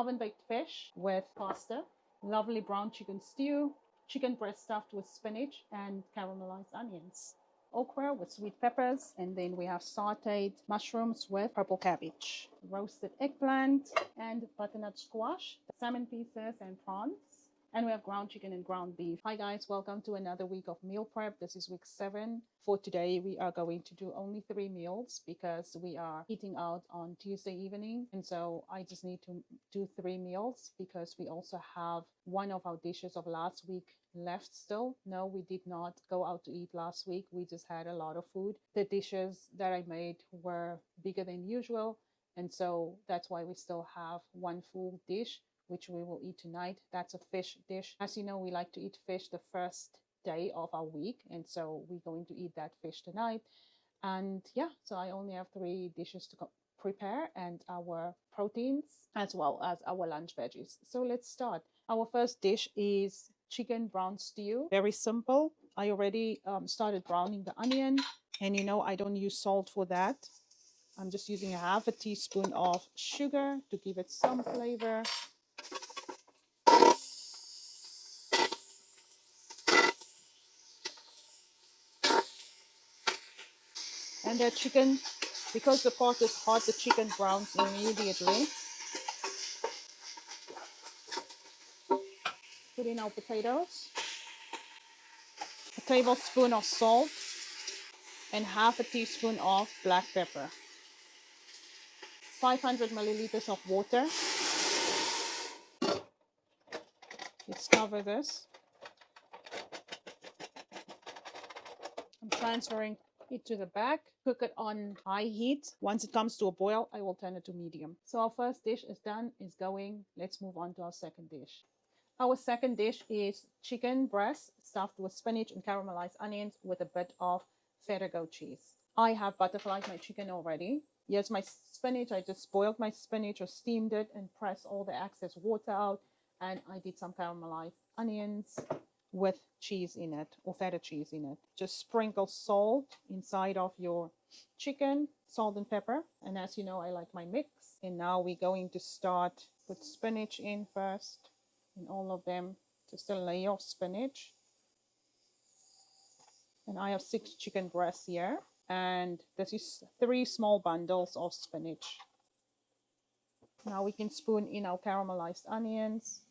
oven baked fish with pasta, lovely brown chicken stew, chicken breast stuffed with spinach and caramelized onions, okra with sweet peppers, and then we have sautéed mushrooms with purple cabbage, roasted eggplant and butternut squash, salmon pieces and prawns. And we have ground chicken and ground beef. Hi guys, welcome to another week of meal prep. This is week 7. For today, we are going to do only 3 meals because we are eating out on Tuesday evening. And so I just need to do 3 meals because we also have one of our dishes of last week left still. No, we did not go out to eat last week. We just had a lot of food. The dishes that I made were bigger than usual. And so that's why we still have one full dish, which we will eat tonight. That's a fish dish. As you know, we like to eat fish the first day of our week, and so we're going to eat that fish tonight. And yeah, so I only have 3 dishes to prepare, and our proteins as well as our lunch veggies. So let's start. Our first dish is chicken brown stew. Very simple. I already started browning the onion, and you know I don't use salt for that. I'm just using a half a teaspoon of sugar to give it some flavor. And the chicken, because the pot is hot, the chicken browns immediately. Put in our potatoes, a tablespoon of salt, and half a teaspoon of black pepper. 500 milliliters of water. Let's cover this. I'm transferring it to the back. Cook it on high heat. Once it comes to a boil, I will turn it to medium. So our first dish is done, is going. Let's move on to our second dish. Our second dish is chicken breast stuffed with spinach and caramelized onions with a bit of feta goat cheese. I have butterflied my chicken already. Here's my spinach. I just boiled my spinach or steamed it and pressed all the excess water out. And I did some caramelized onions with cheese in it, or feta cheese in it. Just sprinkle salt inside of your chicken, salt and pepper. And as you know, I like my mix. And now we're going to start with spinach in first. In all of them, just a layer of spinach. And I have 6 chicken breasts here. And this is 3 small bundles of spinach. Now we can spoon in our caramelized onions.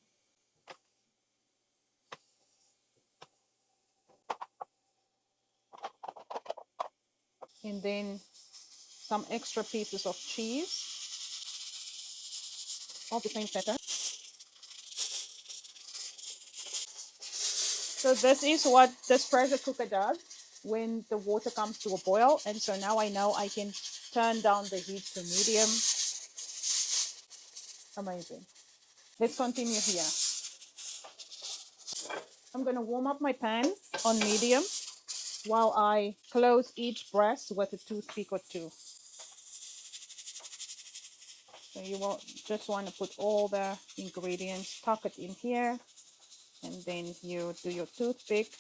And then some extra pieces of cheese. All the same feta. So this is what this pressure cooker does when the water comes to a boil. And so now I know I can turn down the heat to medium. Amazing. Let's continue here. I'm going to warm up my pan on medium while I close each breast with a toothpick or 2. So you will just want to put all the ingredients, tuck it in here, and then you do your toothpick.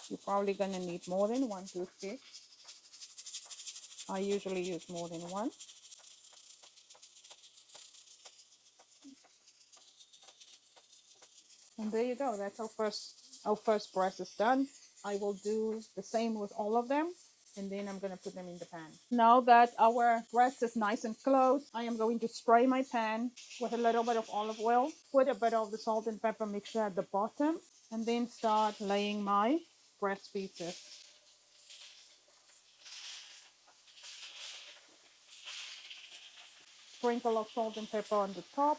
You're probably going to need more than 1 toothpick. I usually use more than 1. And there you go. That's our first breast is done. I will do the same with all of them, and then I'm going to put them in the pan. Now that our breast is nice and close, I am going to spray my pan with a little bit of olive oil, put a bit of the salt and pepper mixture at the bottom, and then start laying my breast pieces. Sprinkle of salt and pepper on the top.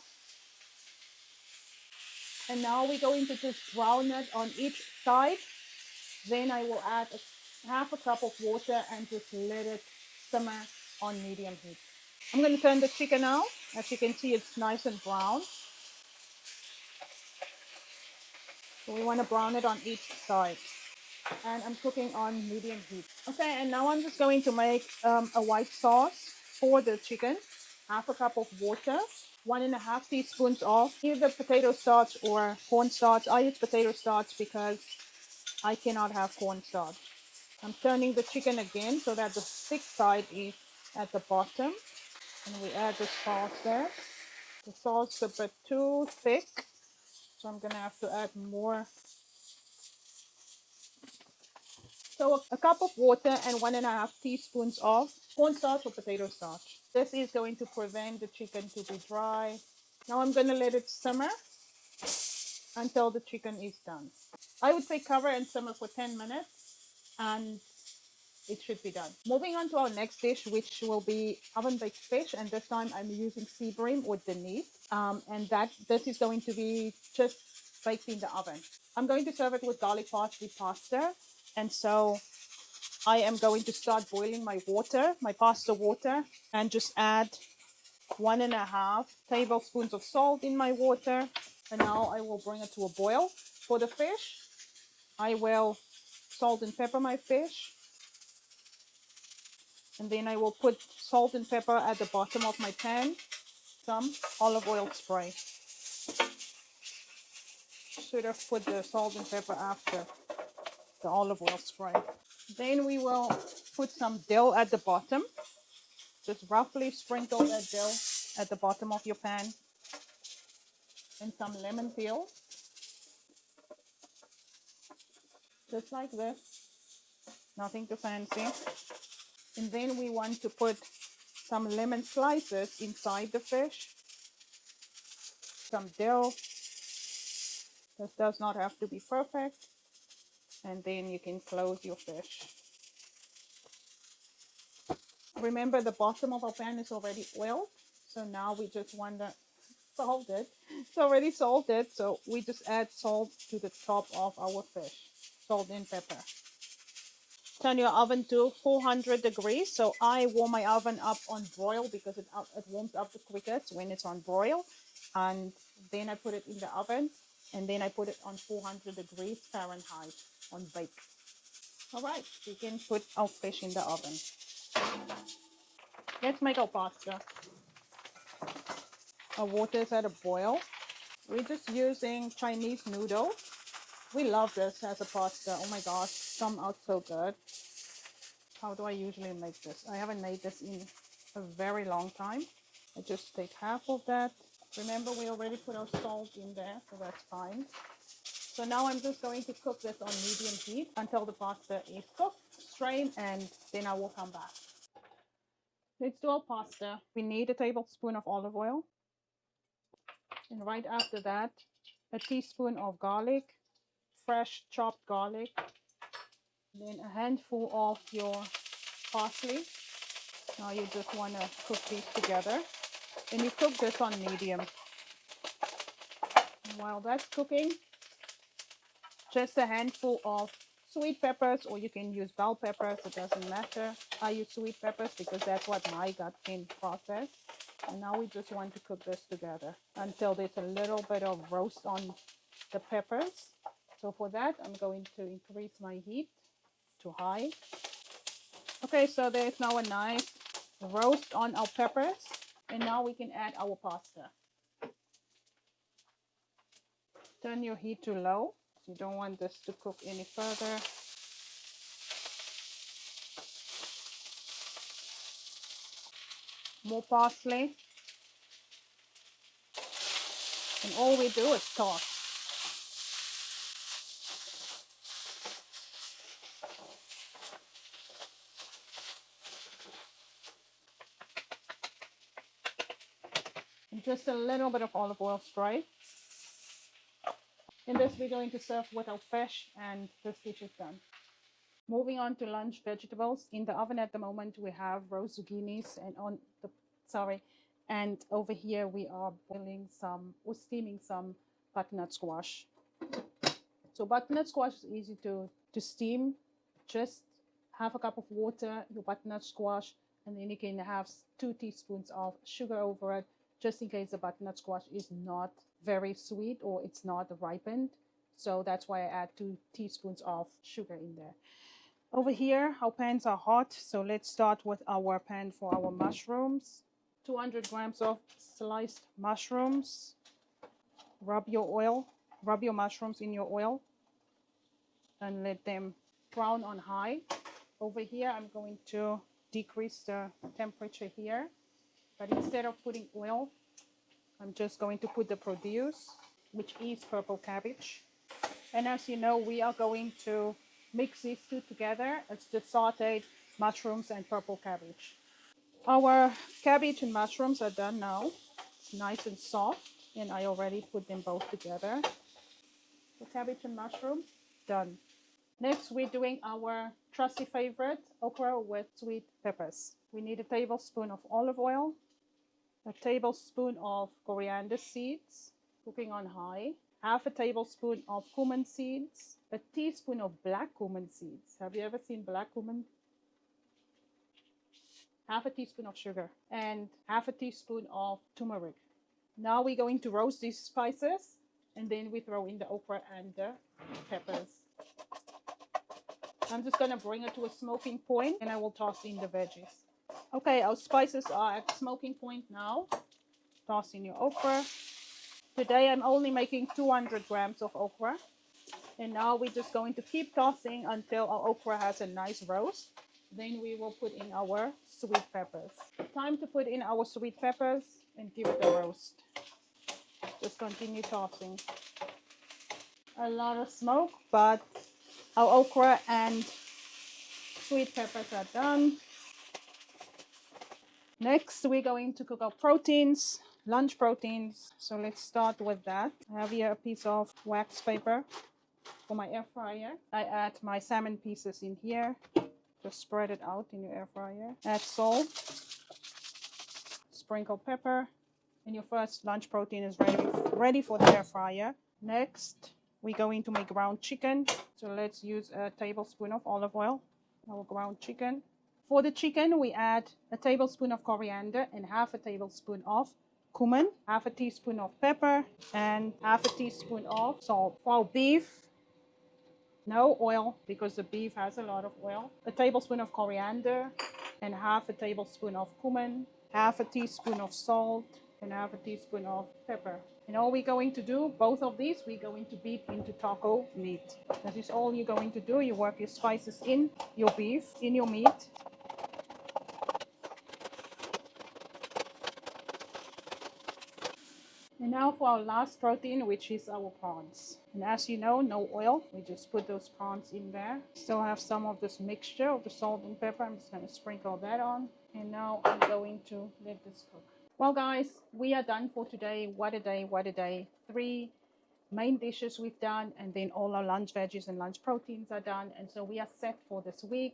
And now we're going to just brown it on each side. Then I will add half a cup of water and just let it simmer on medium heat. I'm going to turn the chicken out. As you can see, it's nice and brown. So we want to brown it on each side. And I'm cooking on medium heat. Okay, and now I'm just going to make a white sauce for the chicken. Half a cup of water. 1.5 teaspoons of either potato starch or cornstarch. I use potato starch because I cannot have cornstarch. I'm turning the chicken again so that the thick side is at the bottom. And we add the sauce there. The salt's a bit too thick, so I'm gonna have to add more. So a cup of water and 1.5 teaspoons of cornstarch or potato starch. This is going to prevent the chicken to be dry. Now I'm gonna let it simmer until the chicken is done. I would say cover and simmer for 10 minutes and it should be done. Moving on to our next dish, which will be oven baked fish, and this time I'm using Seabream or Denise, and this is going to be just baked in the oven. I'm going to serve it with garlic parsley pasta, and so I am going to start boiling my water, my pasta water, and just add 1.5 tablespoons of salt in my water, and now I will bring it to a boil. For the fish, I will salt and pepper my fish, and then I will put salt and pepper at the bottom of my pan, some olive oil spray. Should have put the salt and pepper after the olive oil spray. Then we will put some dill at the bottom. Just roughly sprinkle that dill at the bottom of your pan, and some lemon peel, just like this, nothing too fancy. And then we want to put some lemon slices inside the fish, some dill. This does not have to be perfect. And then you can close your fish. Remember, the bottom of our pan is already oiled, so now we just want to salt it. It's already salted, so we just add salt to the top of our fish, salt and pepper. Turn your oven to 400 degrees. So I warm my oven up on broil because it warms up the quickest when it's on broil, and then I put it in the oven, and then I put it on 400 degrees Fahrenheit on bake. All right, we can put our fish in the oven. Let's make our pasta. Our water is at a boil. We're just using Chinese noodles. We love this as a pasta. Oh my gosh, come out so good. How do I usually make this? I haven't made this in a very long time. I just take half of that. Remember, we already put our salt in there, so that's fine. So now I'm just going to cook this on medium heat until the pasta is cooked. Strain, and then I will come back. Let's do our pasta. We need a tablespoon of olive oil. And right after that, a teaspoon of garlic, fresh chopped garlic. Then a handful of your parsley. Now you just want to cook these together. And you cook this on medium. And while that's cooking, just a handful of sweet peppers, or you can use bell peppers, it doesn't matter. I use sweet peppers because that's what my gut can process. And now we just want to cook this together until there's a little bit of roast on the peppers. So for that, I'm going to increase my heat to high. Okay, so there's now a nice roast on our peppers. And now we can add our pasta. Turn your heat to low. You don't want this to cook any further. More parsley. And all we do is toss. And just a little bit of olive oil spray. In this, we're going to serve with our fish, and this dish is done. Moving on to lunch vegetables. In the oven at the moment, we have roast zucchinis, and over here we are boiling some or steaming some butternut squash. So butternut squash is easy to steam. Just half a cup of water, your butternut squash, and then you can have 2 teaspoons of sugar over it, just in case the butternut squash is not very sweet or it's not ripened. So that's why I add 2 teaspoons of sugar in there. Over here, our pans are hot, so let's start with our pan for our mushrooms. 200 grams of sliced mushrooms. Rub your mushrooms in your oil and let them brown on high. Over here, I'm going to decrease the temperature here, but instead of putting oil, I'm just going to put the produce, which is purple cabbage. And as you know, we are going to mix these two together. It's the sauteed mushrooms and purple cabbage. Our cabbage and mushrooms are done now. It's nice and soft, and I already put them both together. The cabbage and mushroom, done. Next, we're doing our trusty favorite, okra with sweet peppers. We need a tablespoon of olive oil, a tablespoon of coriander seeds, cooking on high, half a tablespoon of cumin seeds, a teaspoon of black cumin seeds. Have you ever seen black cumin? Half a teaspoon of sugar, and half a teaspoon of turmeric. Now we're going to roast these spices, and then we throw in the okra and the peppers. I'm just going to bring it to a smoking point, and I will toss in the veggies. Okay, our spices are at smoking point now. Toss in your okra. Today I'm only making 200 grams of okra. And now we're just going to keep tossing until our okra has a nice roast. Then we will put in our sweet peppers. Time to put in our sweet peppers and give it a roast. Just continue tossing. A lot of smoke, but our okra and sweet peppers are done. Next, we're going to cook our proteins, lunch proteins. So let's start with that. I have here a piece of wax paper for my air fryer. I add my salmon pieces in here. Just spread it out in your air fryer. Add salt, sprinkle pepper, and your first lunch protein is ready for the air fryer. Next, we're going to make ground chicken. So let's use a tablespoon of olive oil. Our ground chicken. For the chicken, we add a tablespoon of coriander and half a tablespoon of cumin, half a teaspoon of pepper, and half a teaspoon of salt. For our beef, no oil because the beef has a lot of oil. A tablespoon of coriander and half a tablespoon of cumin, half a teaspoon of salt, and half a teaspoon of pepper. And all we're going to do, both of these, we're going to beat into taco meat. That is all you're going to do. You work your spices in your beef, in your meat. And now for our last protein, which is our prawns. And as you know, no oil. We just put those prawns in there. Still have some of this mixture of the salt and pepper. I'm just going to sprinkle that on. And now I'm going to let this cook. Well, guys, we are done for today. What a day, what a day. 3 main dishes we've done, and then all our lunch veggies and lunch proteins are done. And so we are set for this week.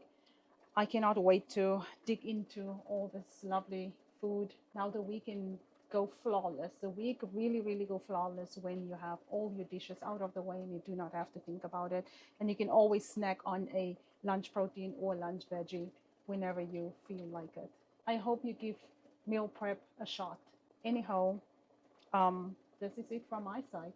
I cannot wait to dig into all this lovely food. Now the week can go flawless. The week really go flawless when you have all your dishes out of the way and you do not have to think about it. And you can always snack on a lunch protein or lunch veggie whenever you feel like it. I hope you give meal prep a shot. Anyhow, this is it from my side.